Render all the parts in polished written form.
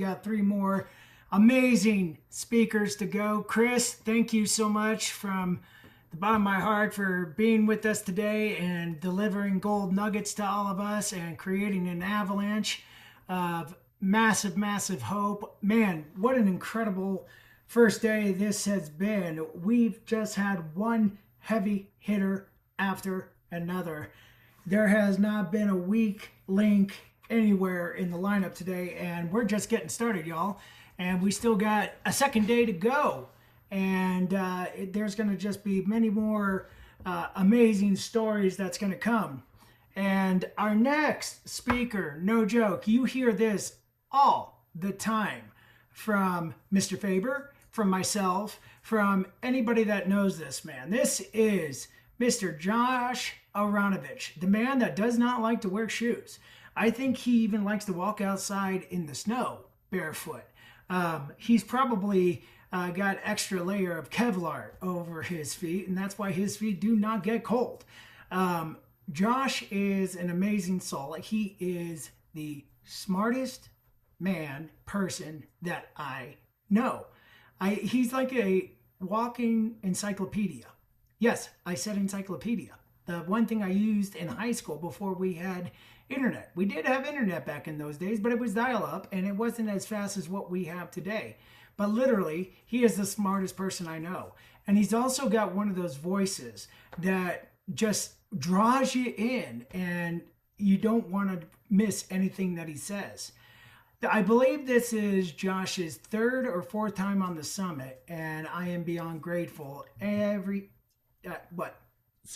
got three more amazing speakers to go. Chris, thank you so much from the bottom of my heart for being with us today and delivering gold nuggets to all of us and creating an avalanche of massive, massive hope. Man, what an incredible first day this has been. We've just had one heavy hitter after another. There has not been a weak link anywhere in the lineup today, and we're just getting started, y'all. And we still got a second day to go, and there's going to just be many more amazing stories that's going to come. And our next speaker, no joke, you hear this all the time from Mr. Faber, from myself, from anybody that knows this man. This is Mr. Josh Aronovich, the man that does not like to wear shoes. I think he even likes to walk outside in the snow barefoot. He's probably got extra layer of Kevlar over his feet, and that's why his feet do not get cold. Josh is an amazing soul. He is the smartest person that I know. He's like a walking encyclopedia. Yes, I said encyclopedia. The one thing I used in high school before we had internet. We did have internet back in those days, but it was dial-up, and it wasn't as fast as what we have today. But literally, he is the smartest person I know. And he's also got one of those voices that just draws you in, and you don't want to miss anything that he says. I believe this is Josh's third or fourth time on the summit, and I am beyond grateful. What?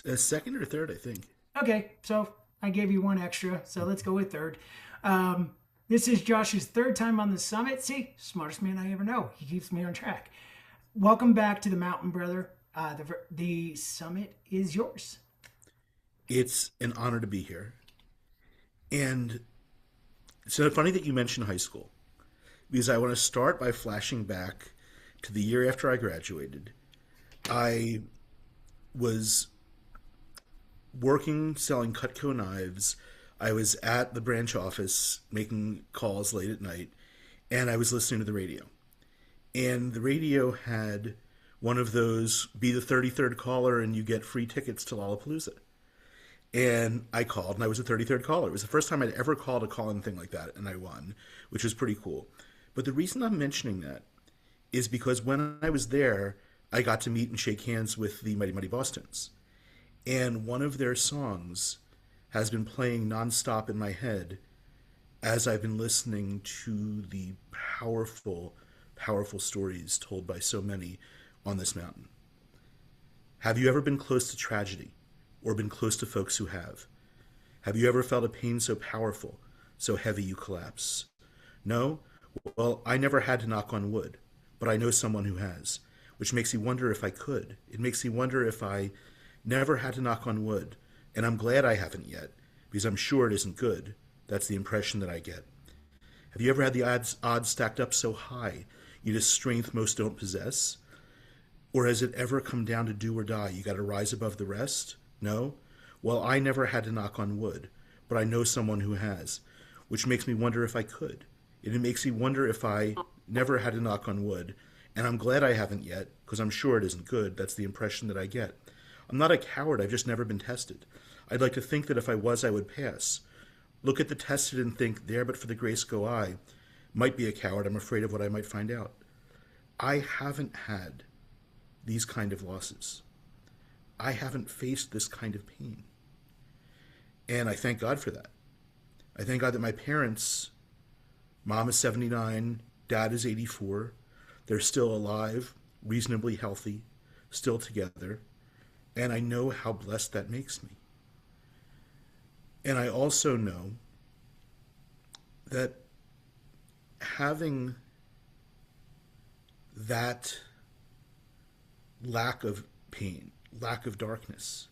A second or third, I think. Okay, so I gave you one extra, so let's go with third. This is Josh's third time on the summit. See, smartest man I ever know. He keeps me on track. Welcome back to the mountain, brother. The summit is yours. It's an honor to be here. And it's so funny that you mentioned high school, because I want to start by flashing back to the year after I graduated. I was working selling Cutco knives. I was at the branch office making calls late at night, and I was listening to the radio. And the radio had one of those, be the 33rd caller and you get free tickets to Lollapalooza. And I called, and I was the 33rd caller. It was the first time I'd ever called a call-in thing like that, and I won, which was pretty cool. But the reason I'm mentioning that is because when I was there, I got to meet and shake hands with the Mighty Mighty Bosstones. And one of their songs has been playing nonstop in my head as I've been listening to the powerful, powerful stories told by so many on this mountain. Have you ever been close to tragedy or been close to folks who have? Have you ever felt a pain so powerful, so heavy you collapse? No? Well, I never had to knock on wood, but I know someone who has, which makes me wonder if I could. It makes me wonder if I never had to knock on wood, and I'm glad I haven't yet, because I'm sure it isn't good. That's the impression that I get. Have you ever had the odds stacked up so high, you just strength most don't possess? Or has it ever come down to do or die? You got to rise above the rest? No? Well, I never had to knock on wood, but I know someone who has, which makes me wonder if I could. It makes me wonder if I never had to knock on wood, and I'm glad I haven't yet, because I'm sure it isn't good. That's the impression that I get. I'm not a coward, I've just never been tested. I'd like to think that if I was, I would pass. Look at the tested and think, there but for the grace go I. Might be a coward, I'm afraid of what I might find out. I haven't had these kind of losses. I haven't faced this kind of pain. And I thank God for that. I thank God that my parents, mom is 79, dad is 84, they're still alive, reasonably healthy, still together. And I know how blessed that makes me. And I also know that having that lack of pain, lack of darkness,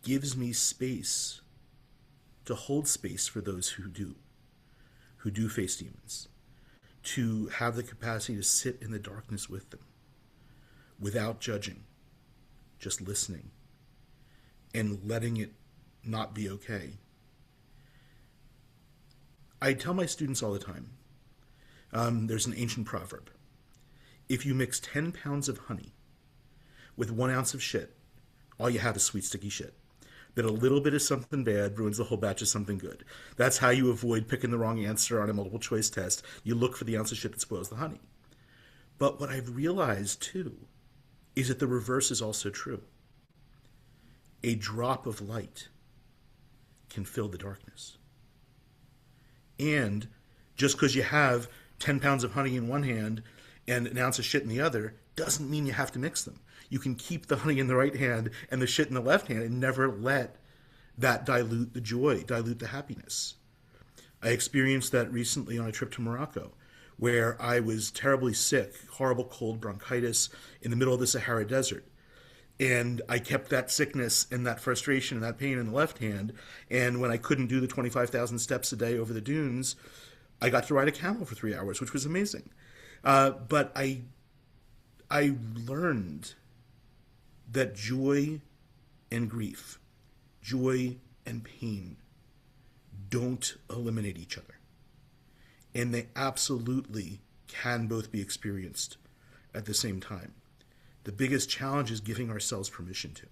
gives me space to hold space for those who do face demons, to have the capacity to sit in the darkness with them without judging, just listening and letting it not be okay. I tell my students all the time There's an ancient proverb. If you mix 10 pounds of honey with 1 ounce of shit, all you have is sweet, sticky shit. That a little bit of something bad ruins the whole batch of something good. That's how you avoid picking the wrong answer on a multiple choice test. You look for the ounce of shit that spoils the honey. But what I've realized, too, is that the reverse is also true. A drop of light can fill the darkness. And just because you have 10 pounds of honey in one hand and an ounce of shit in the other doesn't mean you have to mix them. You can keep the honey in the right hand and the shit in the left hand and never let that dilute the joy, dilute the happiness. I experienced that recently on a trip to Morocco, where I was terribly sick, horrible cold bronchitis in the middle of the Sahara Desert. And I kept that sickness and that frustration and that pain in the left hand. And when I couldn't do the 25,000 steps a day over the dunes, I got to ride a camel for 3 hours, which was amazing. But I learned that joy and grief, joy and pain don't eliminate each other. And they absolutely can both be experienced at the same time. The biggest challenge is giving ourselves permission to,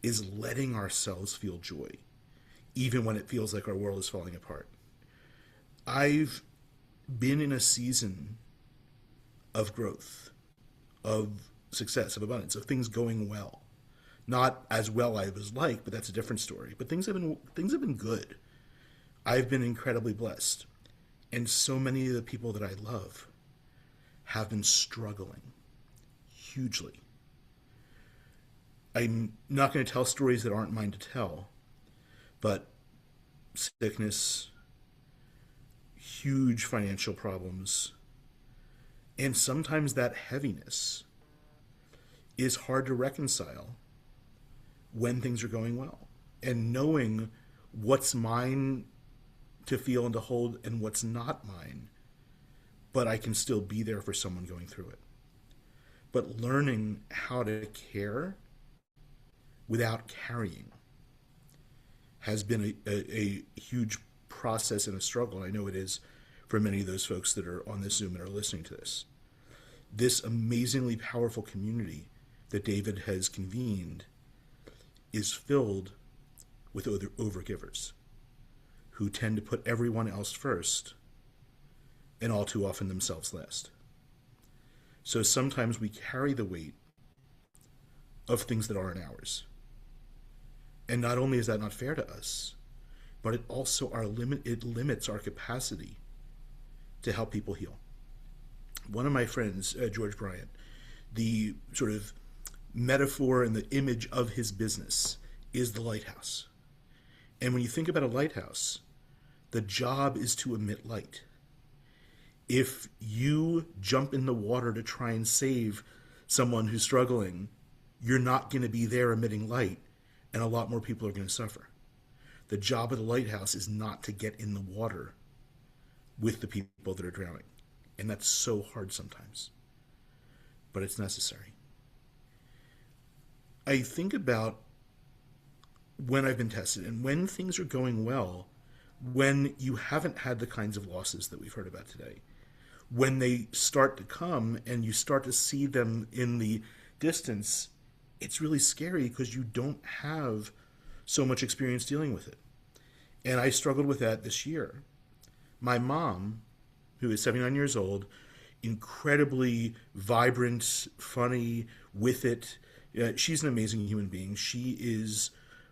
is letting ourselves feel joy, even when it feels like our world is falling apart. I've been in a season of growth, of success, of abundance, of things going well. Not as well I was like, but that's a different story. But things have been good. I've been incredibly blessed. And so many of the people that I love have been struggling hugely. I'm not going to tell stories that aren't mine to tell, but sickness, huge financial problems, and sometimes that heaviness is hard to reconcile when things are going well. And knowing what's mine to feel and to hold and what's not mine, but I can still be there for someone going through it. But learning how to care without carrying has been a huge process and a struggle. I know it is for many of those folks that are on this Zoom and are listening to this. This amazingly powerful community that David has convened is filled with overgivers who tend to put everyone else first and all too often themselves last. So sometimes we carry the weight of things that aren't ours. And not only is that not fair to us, but it also limits our capacity to help people heal. One of my friends, George Bryant, the sort of metaphor and the image of his business is the lighthouse. And when you think about a lighthouse, the job is to emit light. If you jump in the water to try and save someone who's struggling, you're not going to be there emitting light, and a lot more people are going to suffer. The job of the lighthouse is not to get in the water with the people that are drowning. And that's so hard sometimes. But it's necessary. I think about when I've been tested and when things are going well, when you haven't had the kinds of losses that we've heard about today. When they start to come and you start to see them in the distance, it's really scary because you don't have so much experience dealing with it. And I struggled with that this year. My mom, who is 79 years old, incredibly vibrant, funny, with it. She's an amazing human being. She is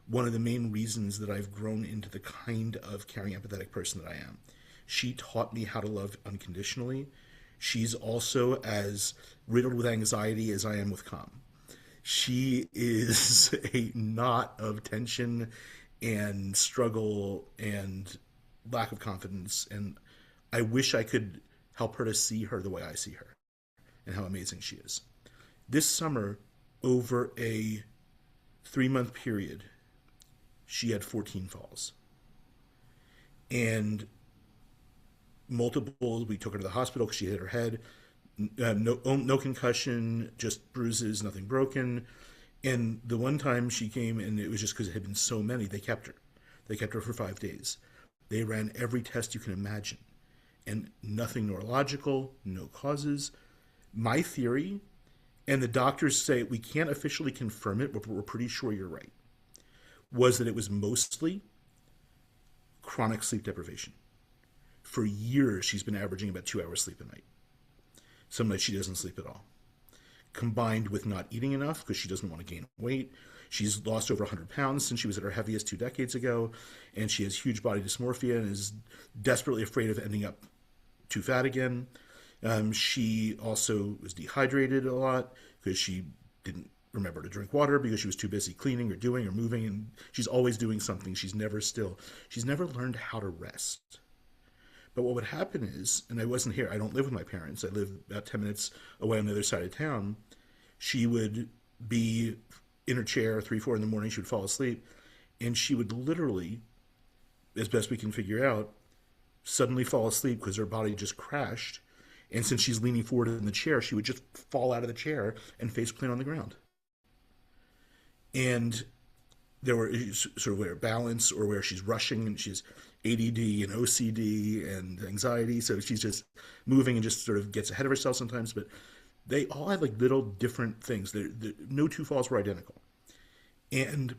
one of the main reasons that I've grown into the kind of caring, empathetic person that I am. She taught me how to love unconditionally. She's also as riddled with anxiety as I am with calm. She is a knot of tension and struggle and lack of confidence. And I wish I could help her to see her the way I see her and how amazing she is. This summer, over a 3-month period, she had 14 falls. And multiple, we took her to the hospital because she hit her head. No concussion, just bruises, nothing broken. And the one time she came, and it was just because it had been so many, they kept her. They kept her for 5 days. They ran every test you can imagine. and nothing neurological, no causes. My theory, and the doctors say we can't officially confirm it, but we're pretty sure you're right, was that it was mostly chronic sleep deprivation. For years, she's been averaging about 2 hours sleep a night. Some nights she doesn't sleep at all. Combined with not eating enough because she doesn't want to gain weight. She's lost over 100 pounds since she was at her heaviest 2 decades ago, and she has huge body dysmorphia and is desperately afraid of ending up too fat again. She also was dehydrated a lot because she didn't remember to drink water because she was too busy cleaning or doing or moving, and she's always doing something. She's never still. She's never learned how to rest. But what would happen is, and I wasn't here, I don't live with my parents, I live about 10 minutes away on the other side of town. She would be in her chair 3, 4 in the morning, she would fall asleep, and she would literally, as best we can figure out, suddenly fall asleep because her body just crashed. And since she's leaning forward in the chair, she would just fall out of the chair and face plant on the ground. And there were sort of where balance or where she's rushing and she's ADD and OCD and anxiety. So she's just moving and just sort of gets ahead of herself sometimes. But they all had like little different things. No two falls were identical. And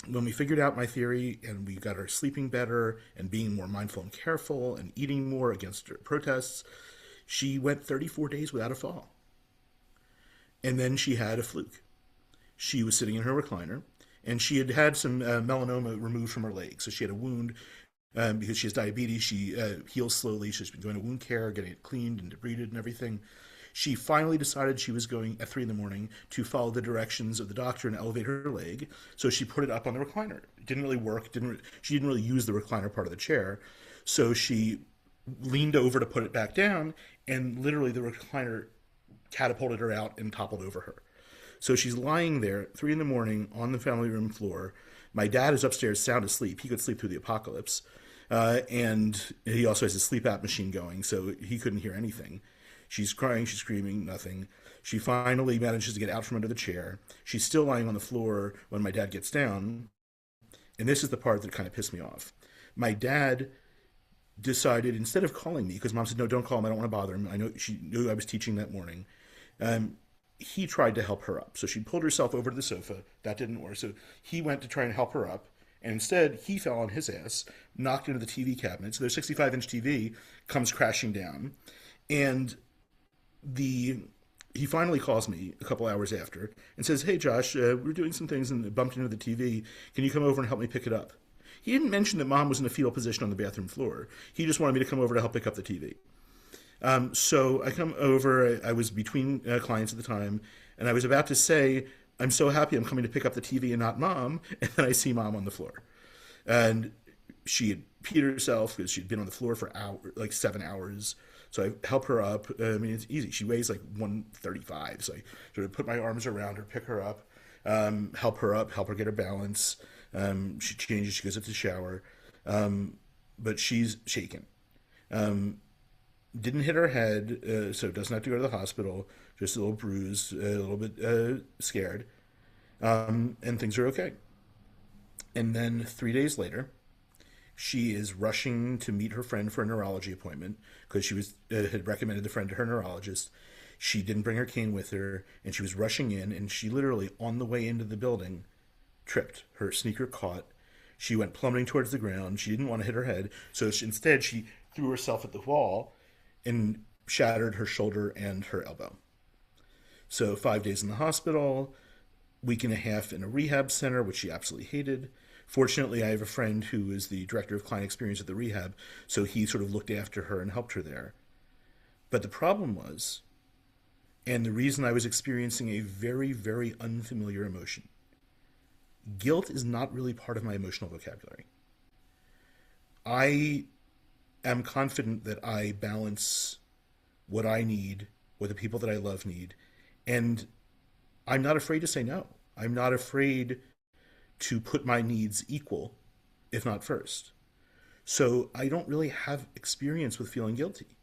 when we figured out my theory and we got her sleeping better and being more mindful and careful and eating more against her protests, she went 34 days without a fall. And then she had a fluke. She was sitting in her recliner and she had had some melanoma removed from her leg. So she had a wound because she has diabetes. She heals slowly. She's been going to wound care, getting it cleaned and debrided and everything. She finally decided she was going at 3 in the morning to follow the directions of the doctor and elevate her leg. So she put it up on the recliner. It didn't really work. She didn't really use the recliner part of the chair. So she leaned over to put it back down, and literally the recliner catapulted her out and toppled over her. So she's lying there at 3 in the morning on the family room floor. My dad is upstairs sound asleep. He could sleep through the apocalypse. And he also has a sleep app machine going, so he couldn't hear anything. She's crying, she's screaming, nothing. She finally manages to get out from under the chair. She's still lying on the floor when my dad gets down. And this is the part that kind of pissed me off. My dad decided, instead of calling me, because Mom said, no, don't call him, I don't want to bother him. I know she knew I was teaching that morning. He tried to help her up. So she pulled herself over to the sofa. That didn't work. So he went to try and help her up. And instead, he fell on his ass, knocked into the TV cabinet. So their 65-inch TV comes crashing down. And he finally calls me a couple hours after and says, hey, Josh, we're doing some things and bumped into the TV. Can you come over and help me pick it up? He didn't mention that Mom was in a fetal position on the bathroom floor. He just wanted me to come over to help pick up the TV. So I come over. I was between clients at the time, and I was about to say, I'm so happy I'm coming to pick up the TV and not Mom. And then I see Mom on the floor. And she had peed herself because she'd been on the floor for like 7 hours. So I help her up. I mean, it's easy. She weighs like 135. So I sort of put my arms around her, pick her up, help her get her balance. She changes, she goes up to the shower. But she's shaken. Didn't hit her head, so doesn't have to go to the hospital. Just a little bruised, a little bit scared. And things are okay. And then 3 days later, she is rushing to meet her friend for a neurology appointment because she had recommended the friend to her neurologist. She didn't bring her cane with her, and she was rushing in, and she literally, on the way into the building, tripped. Her sneaker caught. She went plummeting towards the ground. She didn't want to hit her head, so instead she threw herself at the wall and shattered her shoulder and her elbow. So 5 days in the hospital, week and a half in a rehab center, which she absolutely hated. Fortunately, I have a friend who is the director of client experience at the rehab, so he sort of looked after her and helped her there. But the problem was, and the reason I was experiencing a very, very unfamiliar emotion, guilt is not really part of my emotional vocabulary. I am confident that I balance what I need, what the people that I love need, and I'm not afraid to say no. I'm not afraid to put my needs equal, if not first. So I don't really have experience with feeling guilty.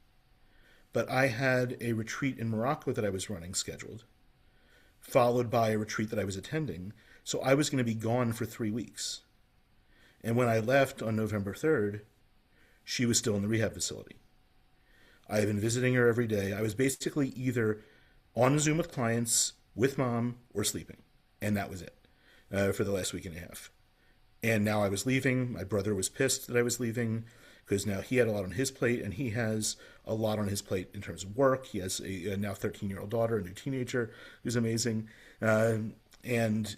But I had a retreat in Morocco that I was running scheduled, followed by a retreat that I was attending. So I was going to be gone for 3 weeks. And when I left on November 3rd, she was still in the rehab facility. I've been visiting her every day. I was basically either on Zoom with clients, with mom, or sleeping. And that was it for the last week and a half. And now I was leaving. My brother was pissed that I was leaving because now he had a lot on his plate, and he has a lot on his plate in terms of work. He has a now 13-year-old daughter, a new teenager who's amazing. And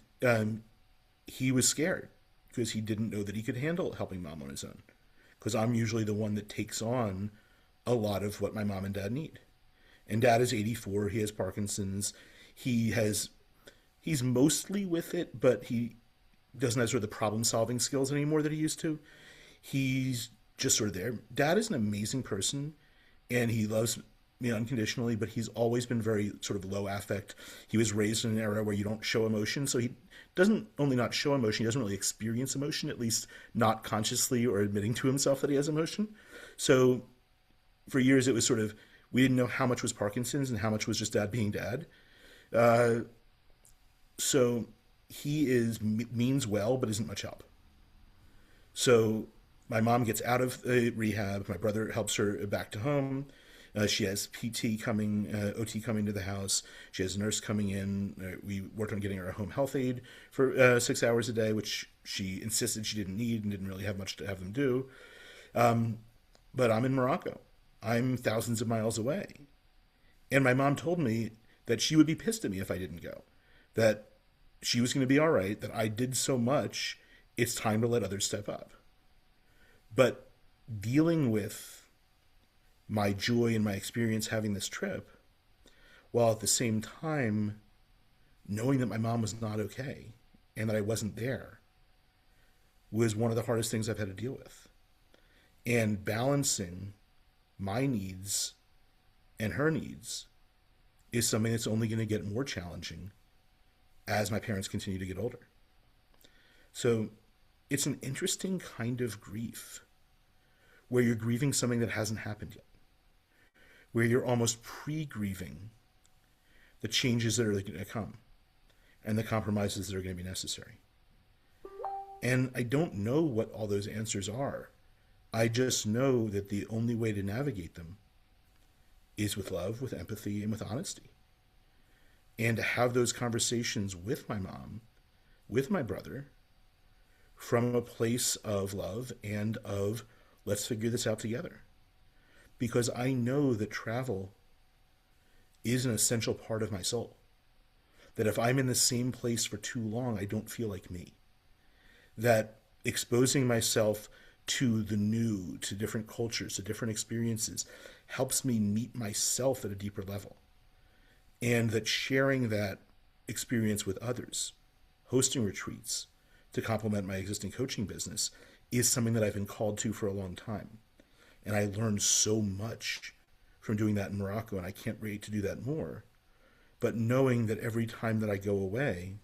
he was scared because he didn't know that he could handle helping mom on his own. Because I'm usually the one that takes on a lot of what my mom and dad need. And dad is 84. He has Parkinson's. He's mostly with it, but he doesn't have sort of the problem solving skills anymore that he used to. He's just sort of there. Dad is an amazing person, and he loves me unconditionally, but he's always been very sort of low affect. He was raised in an era where you don't show emotion, so he doesn't only not show emotion, he doesn't really experience emotion, at least not consciously or admitting to himself that he has emotion. So for years it was sort of, we didn't know how much was Parkinson's and how much was just dad being dad. So he means well, but isn't much help. So my mom gets out of rehab. My brother helps her back to home. She has PT coming, OT coming to the house. She has a nurse coming in. We worked on getting her a home health aide for 6 hours a day, which she insisted she didn't need and didn't really have much to have them do. But I'm in Morocco. I'm thousands of miles away. And my mom told me that she would be pissed at me if I didn't go. That she was going to be all right, that I did so much, it's time to let others step up. But dealing with my joy and my experience having this trip, while at the same time knowing that my mom was not okay and that I wasn't there, was one of the hardest things I've had to deal with. And balancing my needs and her needs is something that's only going to get more challenging as my parents continue to get older. So it's an interesting kind of grief where you're grieving something that hasn't happened yet, where you're almost pre-grieving the changes that are going to come and the compromises that are going to be necessary. And I don't know what all those answers are. I just know that the only way to navigate them is with love, with empathy, and with honesty. And to have those conversations with my mom, with my brother, from a place of love and of let's figure this out together. Because I know that travel is an essential part of my soul. That if I'm in the same place for too long, I don't feel like me. That exposing myself to the new, to different cultures, to different experiences, helps me meet myself at a deeper level. And that sharing that experience with others, hosting retreats to complement my existing coaching business, is something that I've been called to for a long time. And I learned so much from doing that in Morocco, and I can't wait to do that more. But knowing that every time that I go away,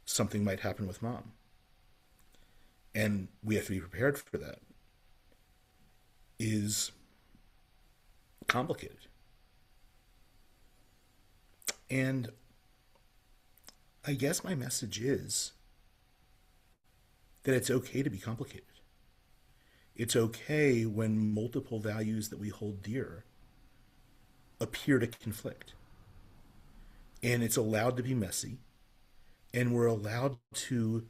something might happen with mom. And we have to be prepared for that, is complicated. And I guess my message is that it's okay to be complicated. It's okay when multiple values that we hold dear appear to conflict. And it's allowed to be messy. And we're allowed to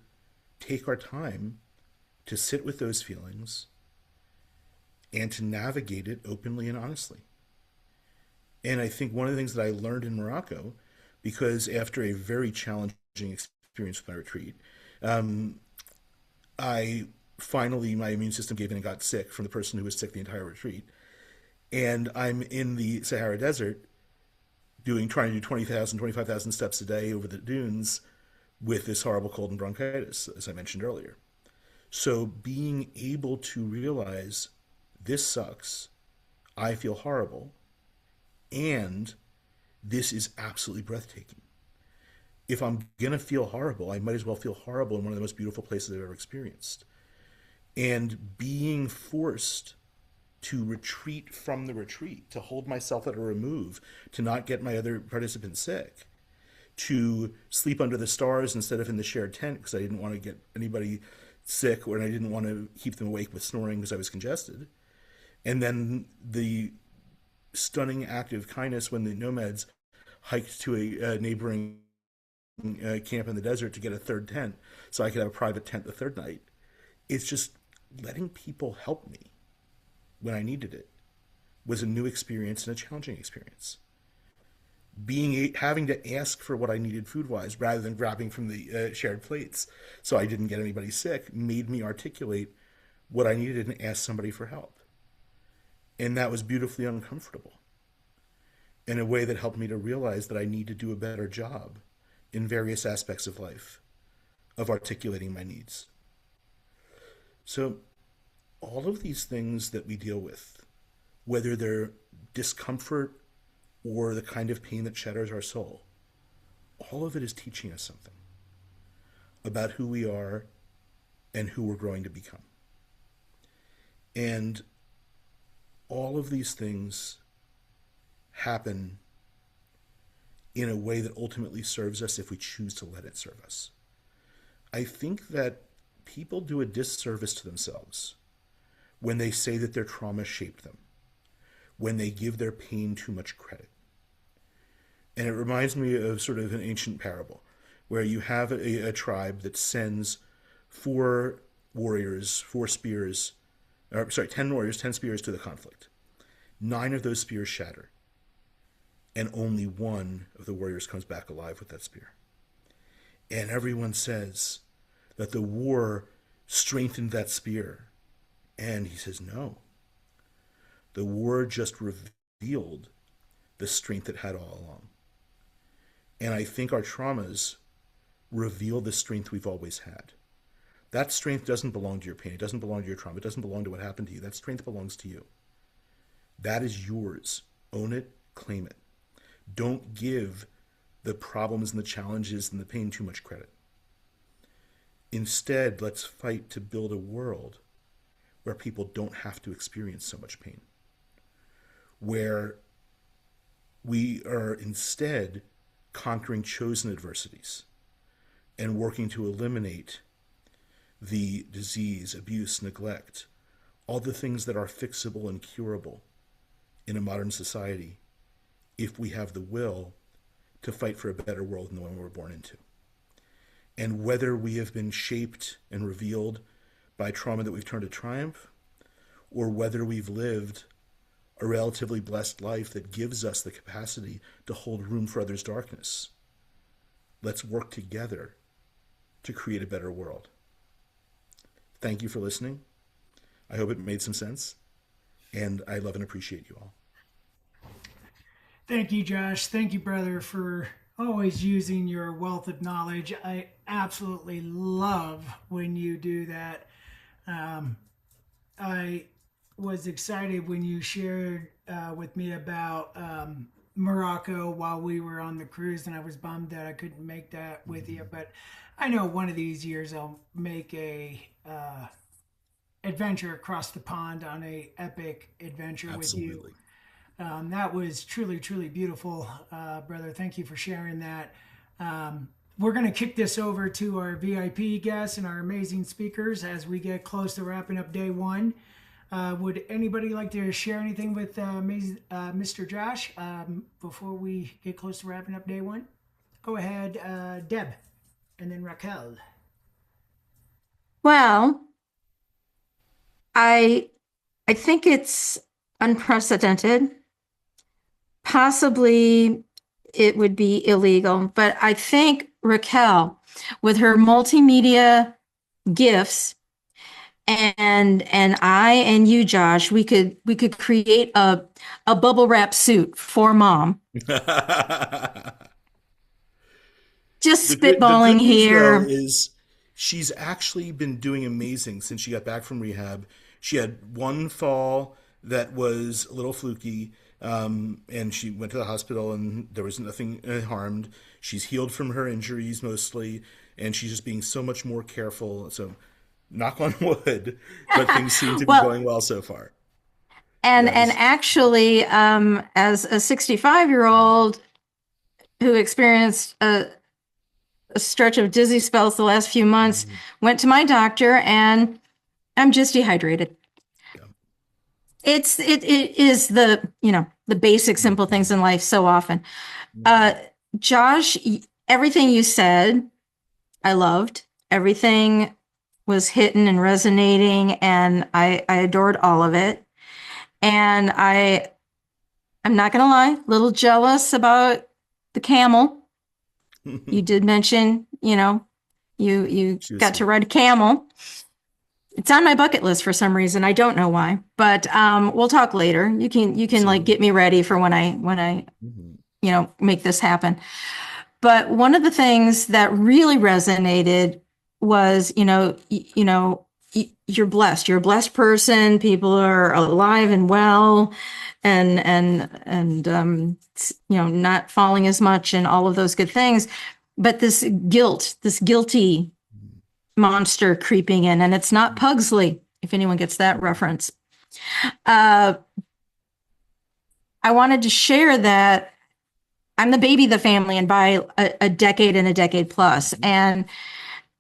take our time to sit with those feelings and to navigate it openly and honestly. And I think one of the things that I learned in Morocco, because after a very challenging experience with my retreat, I finally, my immune system gave in and got sick from the person who was sick the entire retreat. And I'm in the Sahara Desert trying to do 20,000, 25,000 steps a day over the dunes with this horrible cold and bronchitis, as I mentioned earlier. So being able to realize this sucks, I feel horrible, and this is absolutely breathtaking. If I'm going to feel horrible, I might as well feel horrible in one of the most beautiful places I've ever experienced. And being forced to retreat from the retreat, to hold myself at a remove, to not get my other participants sick, to sleep under the stars instead of in the shared tent because I didn't want to get anybody sick, or I didn't want to keep them awake with snoring because I was congested. And then the stunning act of kindness when the nomads hiked to a neighboring camp in the desert to get a third tent so I could have a private tent the third night. It's just letting people help me when I needed it was a new experience and a challenging experience. Having to ask for what I needed food wise rather than grabbing from the shared plates so I didn't get anybody sick made me articulate what I needed and ask somebody for help. And that was beautifully uncomfortable in a way that helped me to realize that I need to do a better job in various aspects of life of articulating my needs. So, all of these things that we deal with, whether they're discomfort or the kind of pain that shatters our soul, all of it is teaching us something about who we are and who we're growing to become. And all of these things happen in a way that ultimately serves us if we choose to let it serve us. I think that people do a disservice to themselves when they say that their trauma shaped them, when they give their pain too much credit. And it reminds me of sort of an ancient parable where you have a tribe that sends 4 warriors, 4 spears, 10 warriors, 10 spears to the conflict. 9 of those spears shatter, and only 1 of the warriors comes back alive with that spear. And everyone says that the war strengthened that spear. And he says, no. The war just revealed the strength it had all along. And I think our traumas reveal the strength we've always had. That strength doesn't belong to your pain. It doesn't belong to your trauma. It doesn't belong to what happened to you. That strength belongs to you. That is yours. Own it, claim it. Don't give the problems and the challenges and the pain too much credit. Instead, let's fight to build a world where people don't have to experience so much pain. Where we are instead conquering chosen adversities and working to eliminate the disease, abuse, neglect, all the things that are fixable and curable in a modern society if we have the will to fight for a better world than the one we're born into. And whether we have been shaped and revealed by trauma that we've turned to triumph, or whether we've lived a relatively blessed life that gives us the capacity to hold room for others' darkness, let's work together to create a better world. Thank you for listening. I hope it made some sense, and I love and appreciate you all. Thank you, Josh. Thank you, brother, for always using your wealth of knowledge. I absolutely love when you do that. I was excited when you shared with me about Morocco while we were on the cruise, and I was bummed that I couldn't make that with you. But I know one of these years I'll make a adventure across the pond on a epic adventure Absolutely. with you. That was truly, truly beautiful, brother. Thank you for sharing that. We're going to kick this over to our VIP guests and our amazing speakers as we get close to wrapping up day 1. Would anybody like to share anything with Mr. Josh before we get close to wrapping up day 1? Go ahead, Deb, and then Raquel. Well, I think it's unprecedented. Possibly it would be illegal, but I think Raquel, with her multimedia gifts, and I and you, Josh, we could create a bubble wrap suit for Mom. Just spitballing the good news, here. Though, is she's actually been doing amazing since she got back from rehab. She had one fall that was a little fluky, and she went to the hospital and there was nothing harmed. She's healed from her injuries mostly, and she's just being so much more careful. So, knock on wood, but things seem to be going well so far. And actually, as a 65-year-old who experienced a stretch of dizzy spells the last few months, went to my doctor, and I'm just dehydrated. it is the basic simple things in life so often. Mhm. Uh, Josh, everything you said, I loved. Everything was hitting and resonating, and I adored all of it. And I'm not gonna lie, a little jealous about the camel. You did mention, you She was got to sweet. ride a camel. It's on my bucket list for some reason. I don't know why, but we'll talk later. You can like Absolutely. get me ready for when I Mhm. make this happen. But one of the things that really resonated was, you're blessed. You're a blessed person. People are alive and well, and not falling as much, and all of those good things. But this guilty monster creeping in, and it's not Pugsley. If anyone gets that reference, uh, I wanted to share that I'm the baby of the family, and by a decade and a decade plus, Mhm.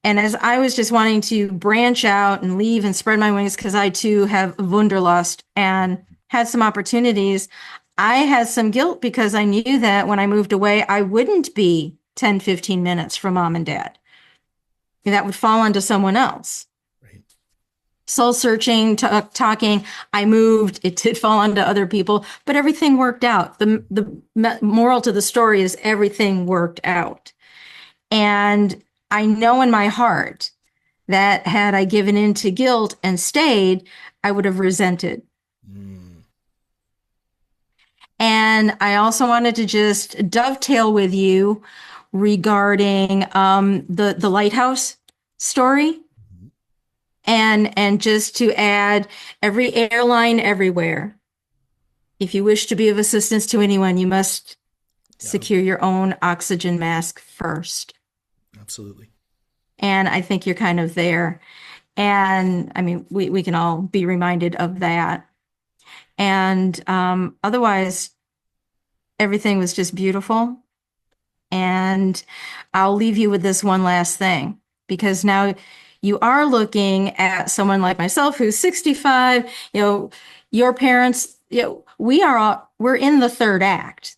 and as I was just wanting to branch out and leave and spread my wings, because I too have Wunderlust and had some opportunities, I had some guilt because I knew that when I moved away, I wouldn't be 10, 15 minutes from mom and dad. That would fall onto someone else. Right. Soul searching, talking. I moved. It did fall onto other people, but everything worked out. The moral to the story is everything worked out. And I know in my heart that had I given in to guilt and stayed, I would have resented. Mm. And I also wanted to just dovetail with you regarding the lighthouse story, Mhm. and just to add, every airline everywhere. If you wish to be of assistance to anyone, you must Yeah, secure your own oxygen mask first. absolutely. And I think you're kind of there. And I mean, we can all be reminded of that. And otherwise, everything was just beautiful. And I'll leave you with this one last thing, because now you are looking at someone like myself who's 65, your parents, we're in the third act.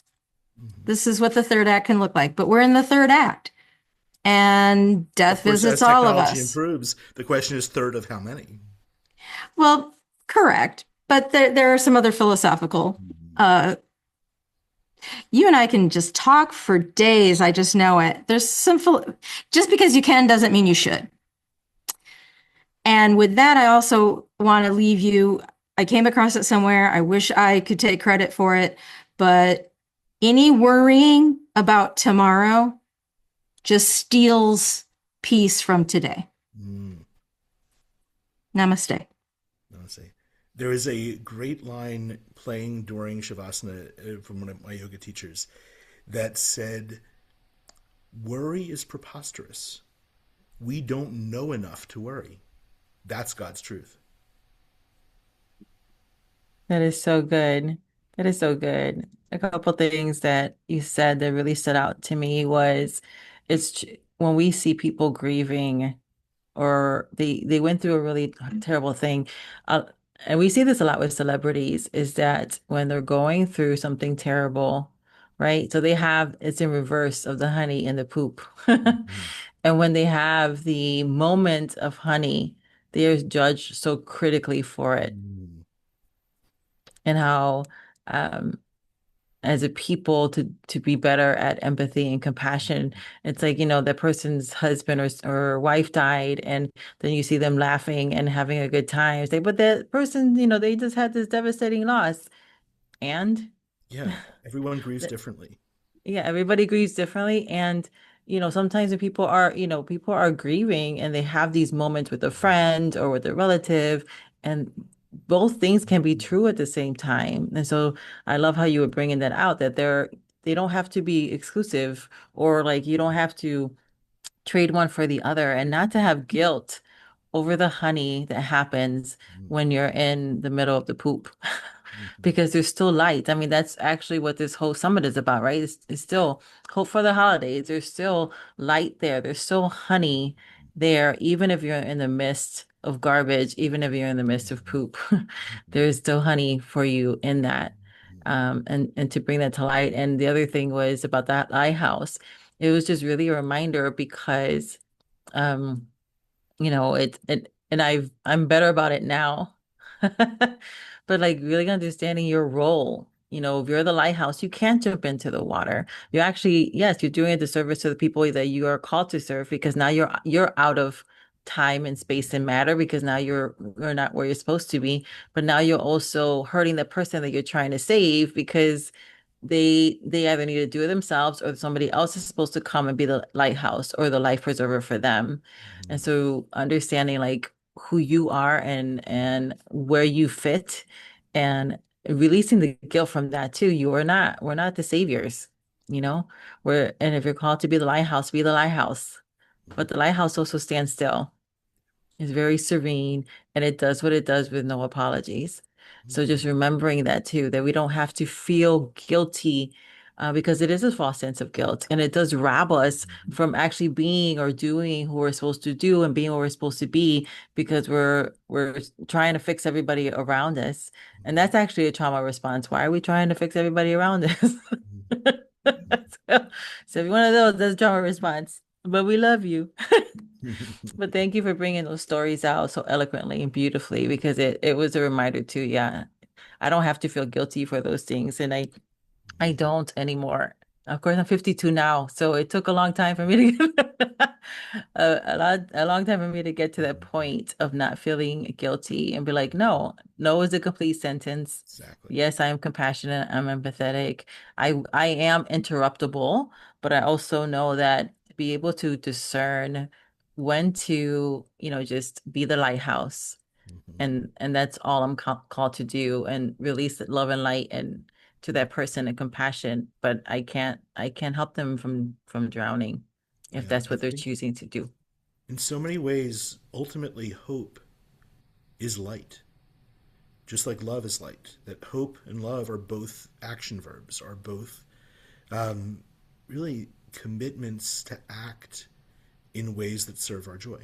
Mhm. This is what the third act can look like, but we're in the third act, and Of death course, as visits all of technology us. improves, the question is third of how many? Well, correct. But there are some other philosophical. Mhm. Uh, you and I can just talk for days. I just know it. Just because you can doesn't mean you should. And with that, I also want to leave you. I came across it somewhere. I wish I could take credit for it, but any worrying about tomorrow just steals peace from today. Mm. Namaste. Let's see. There is a great line playing during Shavasana from one of my yoga teachers that said, "Worry is preposterous. We don't know enough to worry." That's God's truth. That is so good. That is so good. A couple things that you said that really stood out to me was when we see people grieving or they went through a really terrible thing. Uh, and we see this a lot with celebrities, is that when they're going through something terrible, right? So they have it's in reverse of the honey and the poop. Mhm. And when they have the moment of honey, they are judged so critically for it Mm. and how um as a people to be better at empathy and compassion. It's like, that person's husband or wife died, and then you see them laughing and having a good time. It's like, but that person, they just had this devastating loss. And Yeah, everyone grieves differently. yeah, everybody grieves differently. And, sometimes when people are grieving and they have these moments with a friend or with a relative, and both things can be true at the same time. And so I love how you were bringing that out, that they don't have to be exclusive, or like you don't have to trade one for the other, and not to have guilt over the honey that happens when you're in the middle of the poop. Mhm. Because there's still light. I mean, that's actually what this whole summit is about, right? It's still hope for the holidays. There's still light there. There's still honey there, even if you're in the midst of garbage, even if you're in the midst of poop. There's still honey for you in that. And to bring that to light. And the other thing was about that lighthouse. It was just really a reminder because um it and I'm better about it now. But like really understanding your role. If you're the lighthouse, you can't jump into the water. You actually, yes, you're doing a disservice to the people that you are called to serve because now you're out of time and space and matter because now you're not where you're supposed to be. But now you're also hurting the person that you're trying to save because they either need to do it themselves or somebody else is supposed to come and be the lighthouse or the life preserver for them. And so understanding like who you are and where you fit and releasing the guilt from that too. We're not the saviors, you know? And if you're called to be the lighthouse, be the lighthouse. But the lighthouse also stands still. It's very serene and it does what it does with no apologies. So just remembering that too, that we don't have to feel guilty because it is a false sense of guilt and it does rob us from actually being or doing who we're supposed to do and being what we're supposed to be because we're trying to fix everybody around us. And that's actually a trauma response. Why are we trying to fix everybody around us? So every one of those, that's a trauma response. But we love you. But thank you for bringing those stories out so eloquently and beautifully because it was a reminder too. Yeah, I don't have to feel guilty for those things, and I don't anymore. Of course, I'm 52 now, so it took a long time for me to get a long time for me to get to that point of not feeling guilty and be like, no, no is a complete sentence. Exactly. Yes, I am compassionate. I'm empathetic. I am interruptible, but I also know that to be able to discern when to, just be the lighthouse Hmm. and that's all I'm called to do and release that love and light and to that person and compassion, but I can't help them from drowning if Yeah, that's I what they're think choosing to do. in so many ways, ultimately, hope is light, just like love is light. That hope and love are both action verbs, are both really commitments to act in ways that serve our joy.